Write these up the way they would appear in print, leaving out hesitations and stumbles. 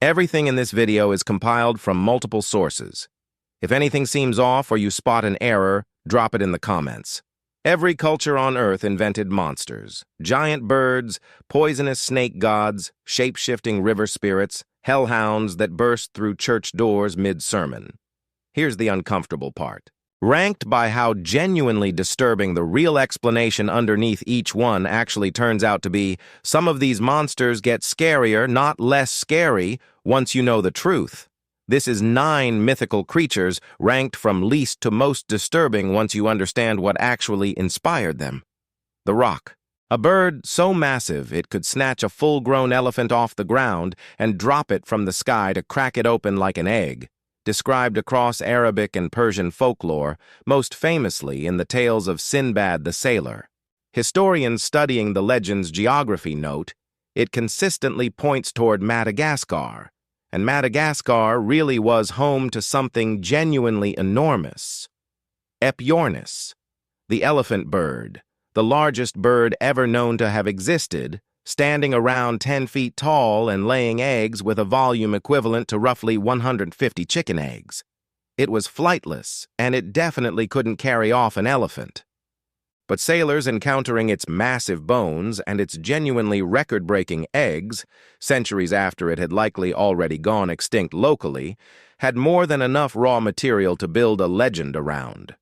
Everything in this video is compiled from multiple sources. If anything seems off or you spot an error, drop it in the comments. Every culture on Earth invented monsters. Giant birds, poisonous snake gods, shape-shifting river spirits, hellhounds that burst through church doors mid-sermon. Here's the uncomfortable part. Ranked by how genuinely disturbing the real explanation underneath each one actually turns out to be, some of these monsters get scarier, not less scary, once you know the truth. This is 9 mythical creatures ranked from least to most disturbing once you understand what actually inspired them. The Rock. A bird so massive it could snatch a full-grown elephant off the ground and drop it from the sky to crack it open like an egg. Described across Arabic and Persian folklore, most famously in the tales of Sinbad the Sailor. Historians studying the legend's geography note, it consistently points toward Madagascar, and Madagascar really was home to something genuinely enormous. Epyornis, the elephant bird, the largest bird ever known to have existed, standing around 10 feet tall and laying eggs with a volume equivalent to roughly 150 chicken eggs. It was flightless, and it definitely couldn't carry off an elephant. But sailors encountering its massive bones and its genuinely record-breaking eggs, centuries after it had likely already gone extinct locally, had more than enough raw material to build a legend around.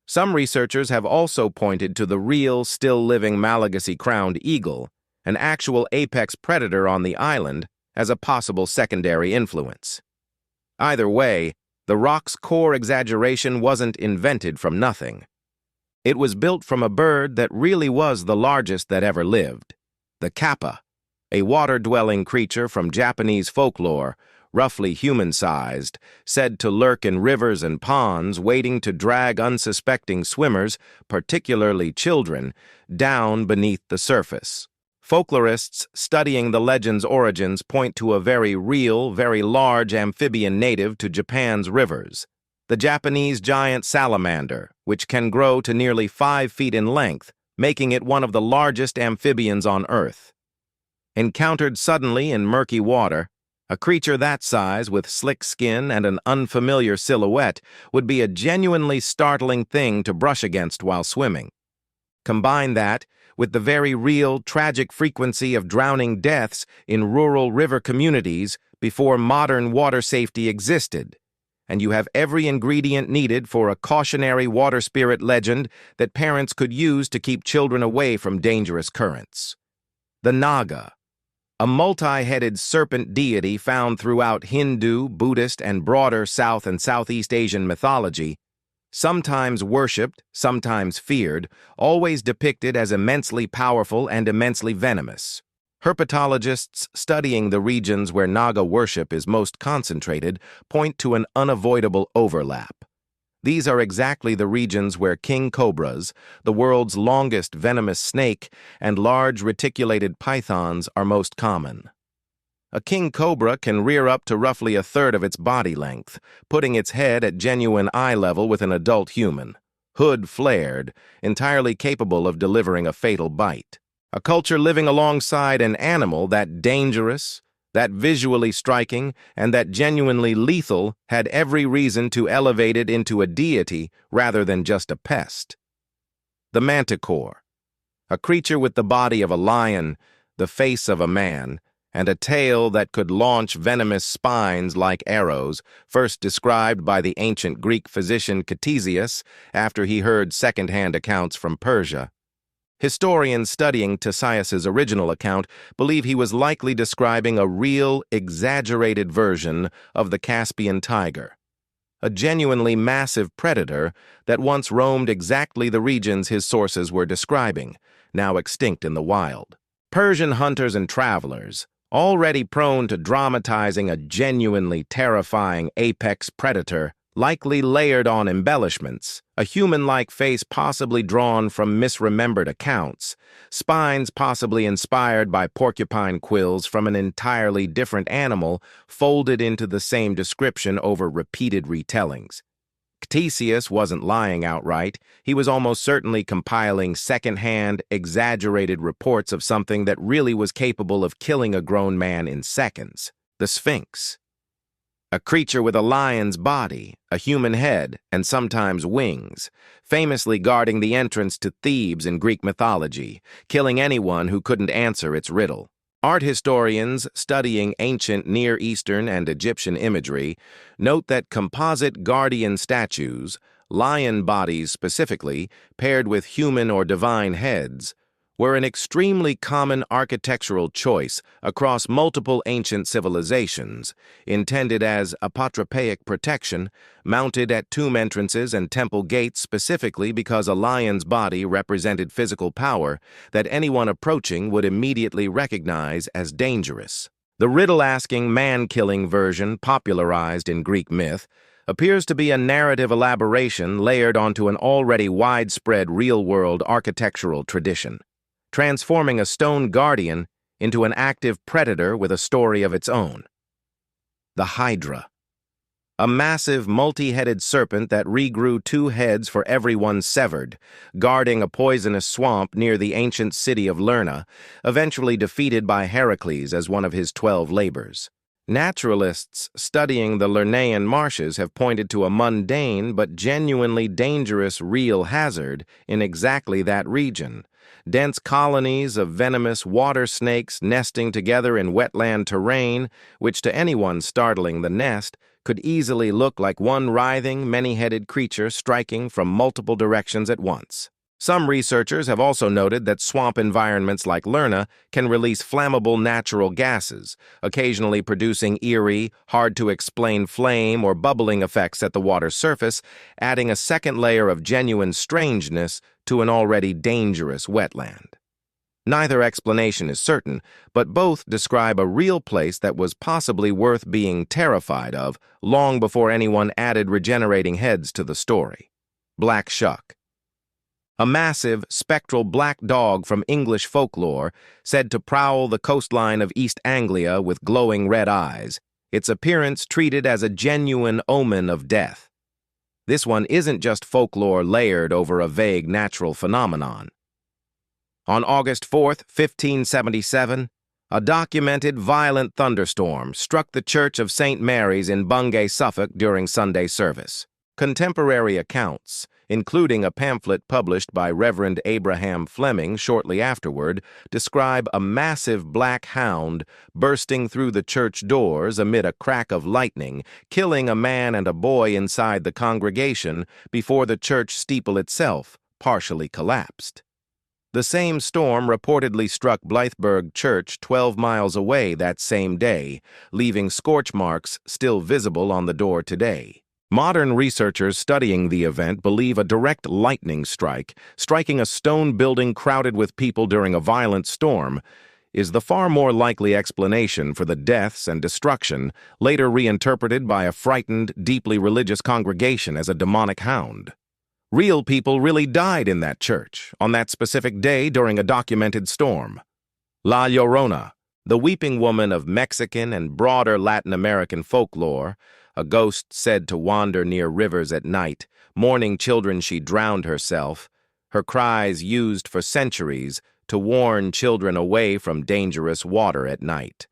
Some researchers have also pointed to the real, still-living Malagasy-crowned eagle, an actual apex predator on the island, as a possible secondary influence. Either way, the Rock's core exaggeration wasn't invented from nothing. It was built from a bird that really was the largest that ever lived, the Kappa, a water-dwelling creature from Japanese folklore, roughly human-sized, said to lurk in rivers and ponds waiting to drag unsuspecting swimmers, particularly children, down beneath the surface. Folklorists studying the legend's origins point to a very real, very large amphibian native to Japan's rivers, the Japanese giant salamander, which can grow to nearly 5 feet in length, making it one of the largest amphibians on Earth. Encountered suddenly in murky water, a creature that size with slick skin and an unfamiliar silhouette would be a genuinely startling thing to brush against while swimming. Combine that with the very real, tragic frequency of drowning deaths in rural river communities before modern water safety existed, and you have every ingredient needed for a cautionary water spirit legend that parents could use to keep children away from dangerous currents. The Naga, a multi-headed serpent deity found throughout Hindu, Buddhist, and broader South and Southeast Asian mythology, sometimes worshipped, sometimes feared, always depicted as immensely powerful and immensely venomous. Herpetologists studying the regions where Naga worship is most concentrated point to an unavoidable overlap. These are exactly the regions where king cobras, the world's longest venomous snake, and large reticulated pythons are most common. A king cobra can rear up to roughly 1/3 of its body length, putting its head at genuine eye level with an adult human, hood flared, entirely capable of delivering a fatal bite. A culture living alongside an animal that dangerous, that visually striking, and that genuinely lethal had every reason to elevate it into a deity rather than just a pest. The Manticore, a creature with the body of a lion, the face of a man, and a tail that could launch venomous spines like arrows, first described by the ancient Greek physician Ctesias after he heard second-hand accounts from Persia. Historians studying Ctesias's original account believe he was likely describing a real, exaggerated version of the Caspian tiger, a genuinely massive predator that once roamed exactly the regions his sources were describing, now extinct in the wild. Persian hunters and travelers, already prone to dramatizing a genuinely terrifying apex predator, likely layered on embellishments, a human-like face possibly drawn from misremembered accounts, spines possibly inspired by porcupine quills from an entirely different animal folded into the same description over repeated retellings. Ctesias wasn't lying outright. He was almost certainly compiling second-hand, exaggerated reports of something that really was capable of killing a grown man in seconds. the Sphinx. A creature with a lion's body, a human head, and sometimes wings, famously guarding the entrance to Thebes in Greek mythology, killing anyone who couldn't answer its riddle. Art historians studying ancient Near Eastern and Egyptian imagery note that composite guardian statues, lion bodies specifically, paired with human or divine heads, were an extremely common architectural choice across multiple ancient civilizations, intended as apotropaic protection, mounted at tomb entrances and temple gates specifically because a lion's body represented physical power that anyone approaching would immediately recognize as dangerous. The riddle-asking, man-killing version popularized in Greek myth appears to be a narrative elaboration layered onto an already widespread real-world architectural tradition, transforming a stone guardian into an active predator with a story of its own. The Hydra. A massive, multi-headed serpent that regrew 2 heads for every one severed, guarding a poisonous swamp near the ancient city of Llorona, eventually defeated by Heracles as one of his 12 labors. Naturalists studying the Lernaean marshes have pointed to a mundane but genuinely dangerous real hazard in exactly that region. Dense colonies of venomous water snakes nesting together in wetland terrain, which to anyone startling the nest could easily look like one writhing, many-headed creature striking from multiple directions at once. Some researchers have also noted that swamp environments like Llorona can release flammable natural gases, occasionally producing eerie, hard-to-explain flame or bubbling effects at the water's surface, adding a second layer of genuine strangeness to an already dangerous wetland. Neither explanation is certain, but both describe a real place that was possibly worth being terrified of long before anyone added regenerating heads to the story. Black Shuck. A massive, spectral black dog from English folklore, said to prowl the coastline of East Anglia with glowing red eyes, its appearance treated as a genuine omen of death. This one isn't just folklore layered over a vague natural phenomenon. On August 4th, 1577, a documented violent thunderstorm struck the Church of St. Mary's in Bungay, Suffolk during Sunday service. Contemporary accounts, including a pamphlet published by Reverend Abraham Fleming shortly afterward, describe a massive black hound bursting through the church doors amid a crack of lightning, killing a man and a boy inside the congregation before the church steeple itself partially collapsed. The same storm reportedly struck Blytheburgh Church 12 miles away that same day, leaving scorch marks still visible on the door today. Modern researchers studying the event believe a direct lightning strike, striking a stone building crowded with people during a violent storm, is the far more likely explanation for the deaths and destruction, later reinterpreted by a frightened, deeply religious congregation as a demonic hound. Real people really died in that church on that specific day during a documented storm. La Llorona, the weeping woman of Mexican and broader Latin American folklore, a ghost said to wander near rivers at night, mourning children she drowned herself, her cries used for centuries to warn children away from dangerous water at night.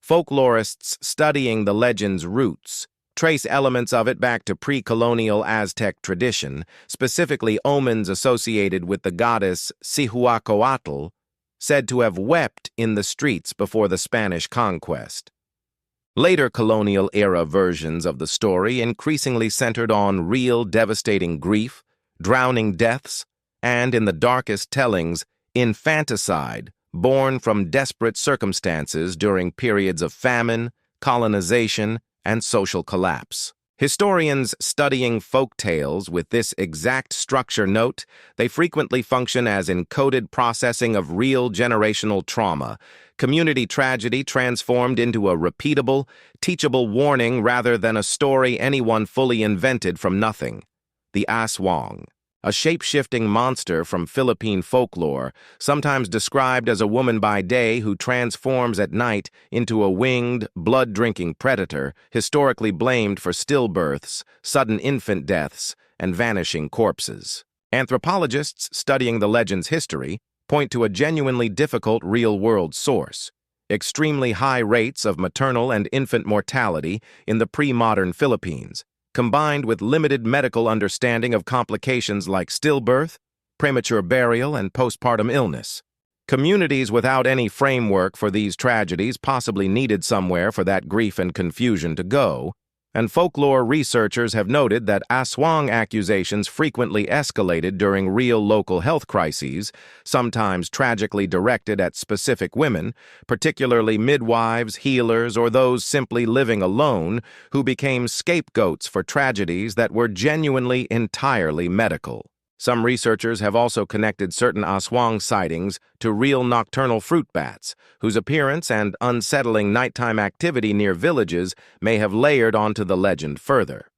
Folklorists studying the legend's roots trace elements of it back to pre-colonial Aztec tradition, specifically omens associated with the goddess Cihuacoatl, said to have wept in the streets before the Spanish conquest. Later colonial-era versions of the story increasingly centered on real devastating grief, drowning deaths, and, in the darkest tellings, infanticide born from desperate circumstances during periods of famine, colonization, and social collapse. Historians studying folk tales with this exact structure note they frequently function as encoded processing of real generational trauma, community tragedy transformed into a repeatable, teachable warning rather than a story anyone fully invented from nothing. The Aswang, a shape-shifting monster from Philippine folklore, sometimes described as a woman by day who transforms at night into a winged, blood-drinking predator, historically blamed for stillbirths, sudden infant deaths, and vanishing corpses. Anthropologists studying the legend's history point to a genuinely difficult real-world source. extremely high rates of maternal and infant mortality in the pre-modern Philippines, combined with limited medical understanding of complications like stillbirth, premature burial, and postpartum illness. Communities without any framework for these tragedies possibly needed somewhere for that grief and confusion to go, and folklore researchers have noted that Aswang accusations frequently escalated during real local health crises, sometimes tragically directed at specific women, particularly midwives, healers, or those simply living alone, who became scapegoats for tragedies that were genuinely entirely medical. Some researchers have also connected certain Aswang sightings to real nocturnal fruit bats, whose appearance and unsettling nighttime activity near villages may have layered onto the legend further.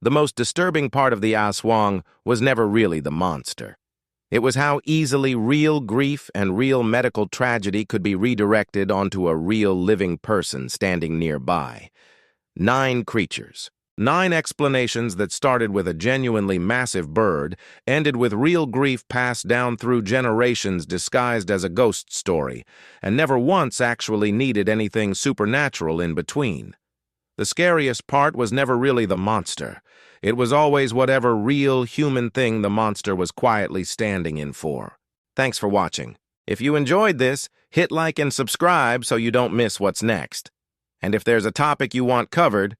The most disturbing part of the Aswang was never really the monster. It was how easily real grief and real medical tragedy could be redirected onto a real living person standing nearby. 9 creatures. 9 explanations that started with a genuinely massive bird, ended with real grief passed down through generations disguised as a ghost story, and never once actually needed anything supernatural in between. The scariest part was never really the monster. It was always whatever real human thing the monster was quietly standing in for. Thanks for watching. If you enjoyed this, hit like and subscribe so you don't miss what's next. And if there's a topic you want covered,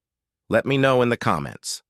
let me know in the comments.